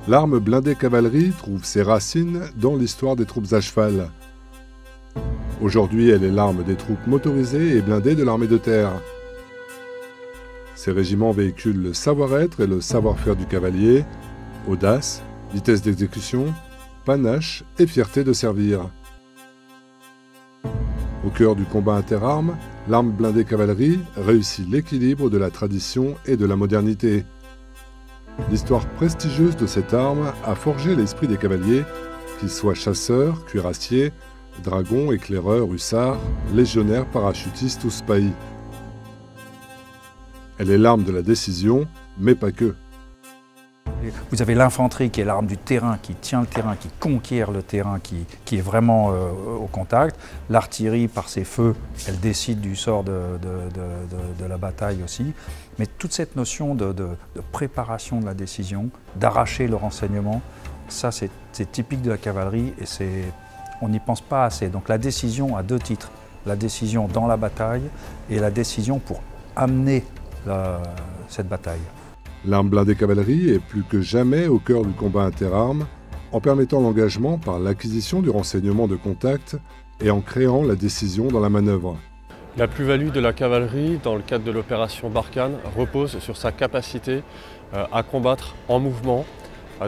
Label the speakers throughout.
Speaker 1: L'arme blindée cavalerie trouve ses racines dans l'histoire des troupes à cheval. Aujourd'hui, elle est l'arme des troupes motorisées et blindées de l'armée de terre. Ces régiments véhiculent le savoir-être et le savoir-faire du cavalier, audace, vitesse d'exécution, panache et fierté de servir. Au cœur du combat interarmes, l'arme blindée cavalerie réussit l'équilibre de la tradition et de la modernité. L'histoire prestigieuse de cette arme a forgé l'esprit des cavaliers, qu'ils soient chasseurs, cuirassiers, dragons, éclaireurs, hussards, légionnaires, parachutistes ou spahis. Elle est l'arme de la décision, mais pas que.
Speaker 2: Vous avez l'infanterie qui est l'arme du terrain, qui tient le terrain, qui conquiert le terrain, qui est vraiment au contact. L'artillerie, par ses feux, elle décide du sort de la bataille aussi. Mais toute cette notion de préparation de la décision, d'arracher le renseignement, ça c'est typique de la cavalerie et on n'y pense pas assez. Donc la décision a deux titres. La décision dans la bataille et la décision pour amener cette bataille.
Speaker 1: L'arme blindée cavalerie est plus que jamais au cœur du combat interarmes, en permettant l'engagement par l'acquisition du renseignement de contact et en créant la décision dans la manœuvre.
Speaker 3: La plus-value de la cavalerie dans le cadre de l'opération Barkhane repose sur sa capacité à combattre en mouvement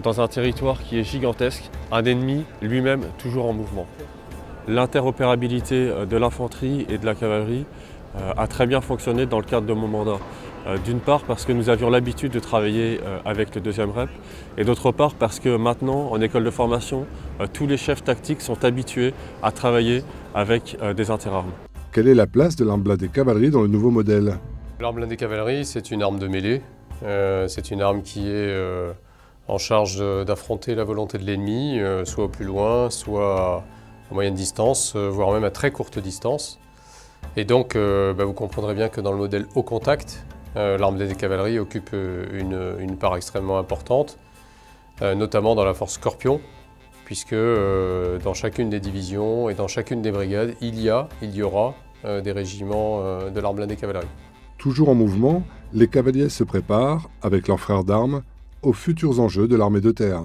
Speaker 3: dans un territoire qui est gigantesque, un ennemi lui-même toujours en mouvement. L'interopérabilité de l'infanterie et de la cavalerie a très bien fonctionné dans le cadre de mon mandat. D'une part parce que nous avions l'habitude de travailler avec le 2e REP et d'autre part parce que maintenant, en école de formation, tous les chefs tactiques sont habitués à travailler avec des interarmes.
Speaker 1: Quelle est la place de l'arme blindée cavalerie dans le nouveau modèle?
Speaker 4: L'arme blindée cavalerie, c'est une arme de mêlée. C'est une arme qui est en charge d'affronter la volonté de l'ennemi, soit au plus loin, soit à moyenne distance, voire même à très courte distance. Et donc, vous comprendrez bien que dans le modèle au contact, l'arme blindée cavalerie occupe une part extrêmement importante, notamment dans la force Scorpion, puisque dans chacune des divisions et dans chacune des brigades, il y aura des régiments de l'arme blindée cavalerie.
Speaker 1: Toujours en mouvement, les cavaliers se préparent, avec leurs frères d'armes, aux futurs enjeux de l'armée de terre.